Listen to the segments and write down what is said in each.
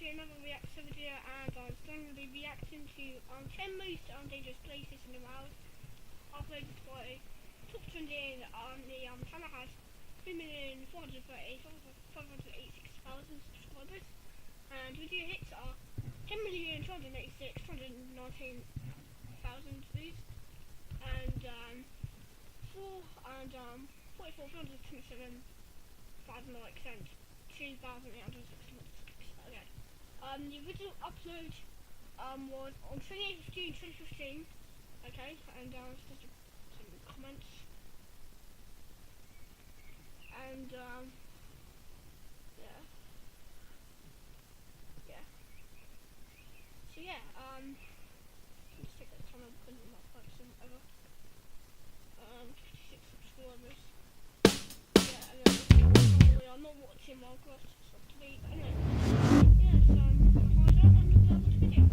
to another reaction video, and I'm going to be reacting to 10 most dangerous places in the world. Uploaded by top trending the channel has 3,436,000 subscribers, and video hits are 10,286,219,000 views, and 44,427,000 likes and 2,861. Okay. The original upload was on 28th of June 2015. Okay, and just some comments. And yeah. So yeah, let's take that channel because I'm not posting ever. 56 subscribers. Yeah, and then we are not watching Minecraft, it's up to me. But anyway, yeah, so I'll find out and watch the video.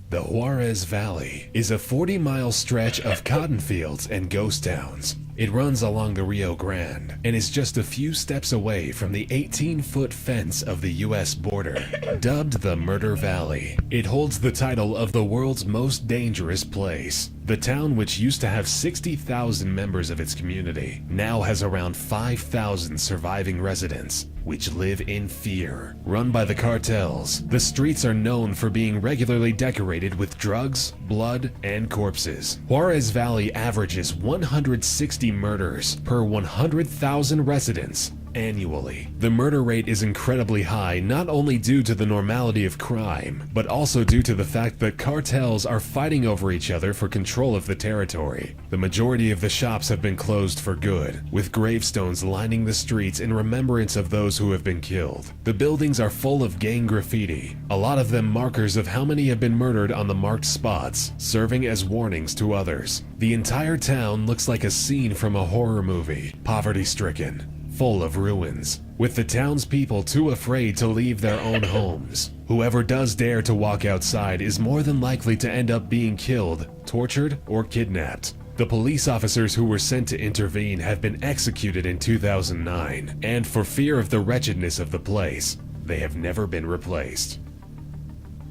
The Juarez Valley is a 40-mile stretch of cotton fields and ghost towns. It runs along the Rio Grande and is just a few steps away from the 18-foot fence of the U.S. border. Dubbed the Murder Valley, it holds the title of the world's most dangerous place. The town, which used to have 60,000 members of its community, now has around 5,000 surviving residents, which live in fear. Run by the cartels, the streets are known for being regularly decorated with drugs, blood, and corpses. Juarez Valley averages 160 murders per 100,000 residents annually. The murder rate is incredibly high, not only due to the normality of crime, but also due to the fact that cartels are fighting over each other for control of the territory. The majority of the shops have been closed for good, with gravestones lining the streets in remembrance of those who have been killed. The buildings are full of gang graffiti, a lot of them markers of how many have been murdered on the marked spots, serving as warnings to others. The entire town looks like a scene from a horror movie, poverty-stricken, full of ruins, with the townspeople too afraid to leave their own homes. Whoever does dare to walk outside is more than likely to end up being killed, tortured, or kidnapped. The police officers who were sent to intervene have been executed in 2009, and for fear of the wretchedness of the place, they have never been replaced.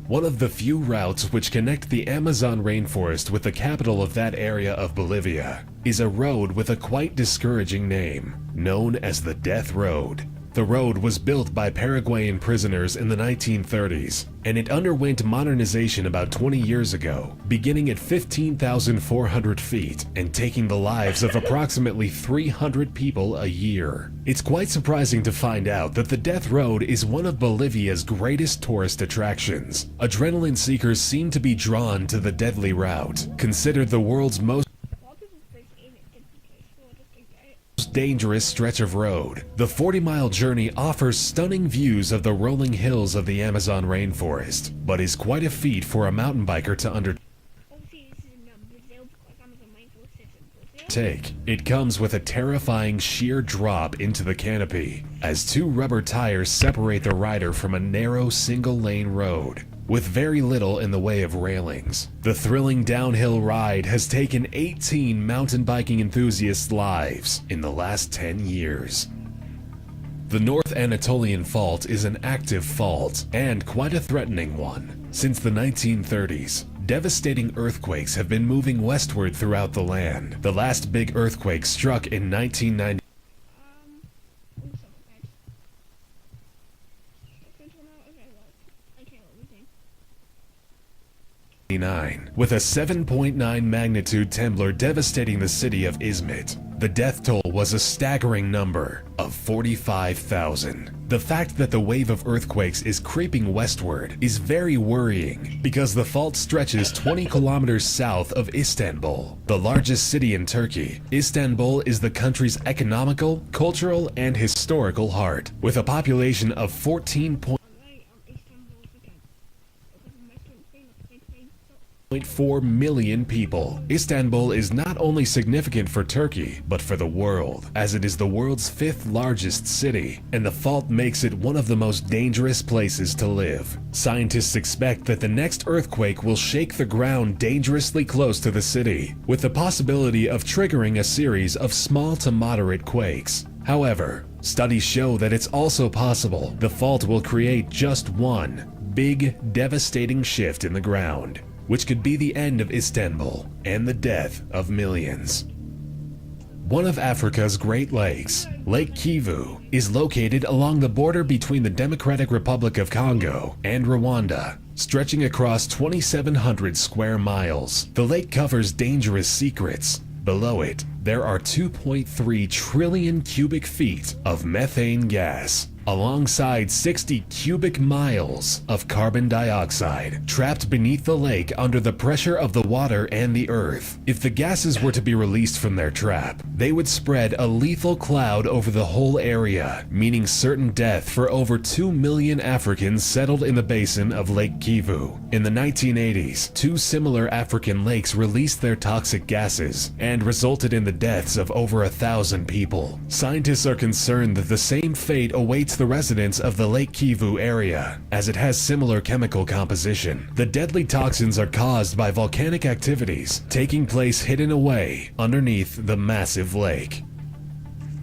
One of the few routes which connect the Amazon rainforest with the capital of that area of Bolivia is a road with a quite discouraging name, known as the Death Road. The road was built by Paraguayan prisoners in the 1930s, and it underwent modernization about 20 years ago, beginning at 15,400 feet and taking the lives of approximately 300 people a year. It's quite surprising to find out that the Death Road is one of Bolivia's greatest tourist attractions. Adrenaline seekers seem to be drawn to the deadly route, considered the world's most dangerous stretch of road. The 40-mile journey offers stunning views of the rolling hills of the Amazon rainforest, but is quite a feat for a mountain biker to undertake. It comes with a terrifying sheer drop into the canopy, as two rubber tires separate the rider from a narrow single-lane road, with very little in the way of railings. The thrilling downhill ride has taken 18 mountain biking enthusiasts' lives in the last 10 years. The North Anatolian Fault is an active fault, and quite a threatening one. Since the 1930s, devastating earthquakes have been moving westward throughout the land. The last big earthquake struck in 1990. With a 7.9 magnitude tremor devastating the city of Izmit. The death toll was a staggering number of 45,000. The fact that the wave of earthquakes is creeping westward is very worrying because the fault stretches 20 kilometers south of Istanbul, the largest city in Turkey. Istanbul is the country's economical, cultural, and historical heart, with a population of 14. 1.4 million people. Istanbul is not only significant for Turkey, but for the world, as it is the world's 5th largest city, and the fault makes it one of the most dangerous places to live. Scientists expect that the next earthquake will shake the ground dangerously close to the city, with the possibility of triggering a series of small to moderate quakes. However, studies show that it's also possible the fault will create just one big, devastating shift in the ground, which could be the end of Istanbul and the death of millions. One of Africa's Great Lakes, Lake Kivu, is located along the border between the Democratic Republic of Congo and Rwanda, stretching across 2,700 square miles. The lake covers dangerous secrets. Below it, there are 2.3 trillion cubic feet of methane gas, alongside 60 cubic miles of carbon dioxide trapped beneath the lake under the pressure of the water and the earth. If the gases were to be released from their trap, they would spread a lethal cloud over the whole area, meaning certain death for over 2 million Africans settled in the basin of Lake Kivu. In the 1980s, 2 similar African lakes released their toxic gases and resulted in the deaths of over 1,000 people. Scientists are concerned that the same fate awaits the residents of the Lake Kivu area, as it has similar chemical composition. The deadly toxins are caused by volcanic activities taking place hidden away underneath the massive lake.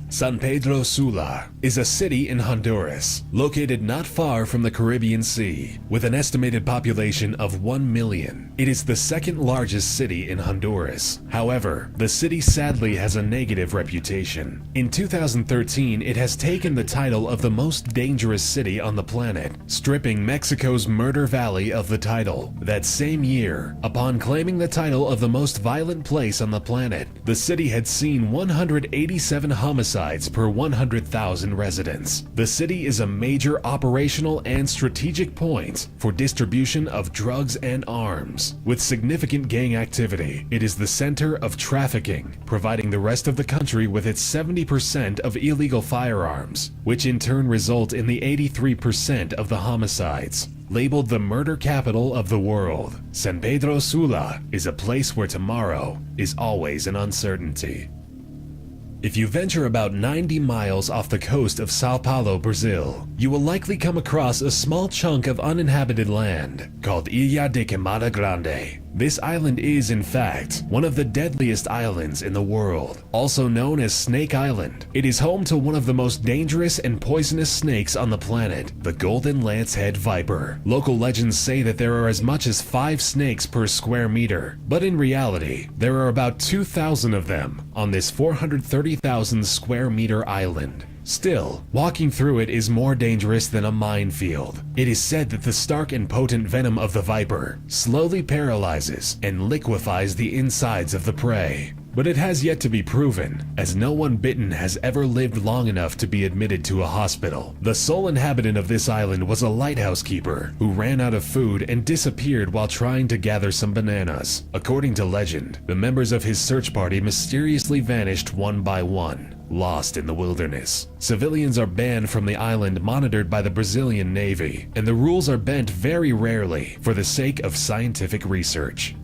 San Pedro Sula is a city in Honduras, located not far from the Caribbean Sea, with an estimated population of 1 million. It is the 2nd largest city in Honduras. However, the city sadly has a negative reputation. In 2013, it has taken the title of the most dangerous city on the planet, stripping Mexico's Murder Valley of the title. That same year, upon claiming the title of the most violent place on the planet, the city had seen 187 homicides per 100,000 residents. The city is a major operational and strategic point for distribution of drugs and arms. With significant gang activity, it is the center of trafficking, providing the rest of the country with its 70% of illegal firearms, which in turn result in the 83% of the homicides. Labeled the murder capital of the world, San Pedro Sula is a place where tomorrow is always an uncertainty. If you venture about 90 miles off the coast of Sao Paulo, Brazil, you will likely come across a small chunk of uninhabited land called Ilha de Queimada Grande. This island is, in fact, one of the deadliest islands in the world, also known as Snake Island. It is home to one of the most dangerous and poisonous snakes on the planet, the golden lancehead viper. Local legends say that there are as much as 5 snakes per square meter, but in reality, there are about 2,000 of them on this 430,000 square meter island. Still, walking through it is more dangerous than a minefield. It is said that the stark and potent venom of the viper slowly paralyzes and liquefies the insides of the prey. But it has yet to be proven, as no one bitten has ever lived long enough to be admitted to a hospital. The sole inhabitant of this island was a lighthouse keeper who ran out of food and disappeared while trying to gather some bananas. According to legend, the members of his search party mysteriously vanished one by one, lost in the wilderness. Civilians are banned from the island, monitored by the Brazilian Navy, and the rules are bent very rarely for the sake of scientific research.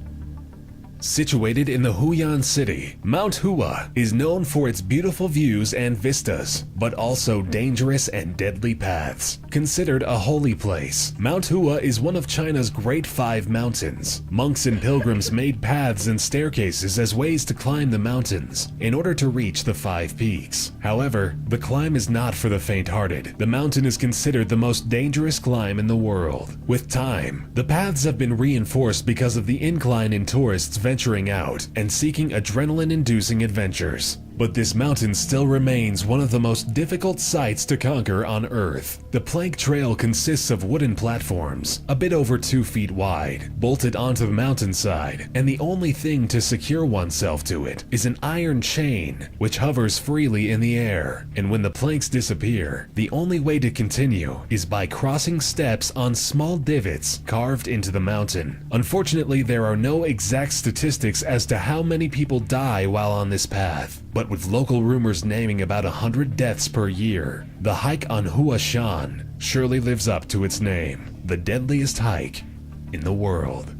Situated in the Huyan city, Mount Hua is known for its beautiful views and vistas, but also dangerous and deadly paths. Considered a holy place, Mount Hua is one of China's Great 5 mountains. Monks and pilgrims made paths and staircases as ways to climb the mountains in order to reach the 5 peaks. However, the climb is not for the faint-hearted. The mountain is considered the most dangerous climb in the world. With time, the paths have been reinforced because of the incline in tourists venturing out and seeking adrenaline-inducing adventures. But this mountain still remains one of the most difficult sites to conquer on Earth. The plank trail consists of wooden platforms, a bit over 2 feet wide, bolted onto the mountainside, and the only thing to secure oneself to it is an iron chain, which hovers freely in the air. And when the planks disappear, the only way to continue is by crossing steps on small divots carved into the mountain. Unfortunately, there are no exact statistics as to how many people die while on this path, but with local rumors naming about 100 deaths per year, the hike on Hua Shan surely lives up to its name, the deadliest hike in the world.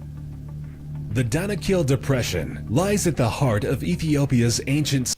The Danakil Depression lies at the heart of Ethiopia's ancient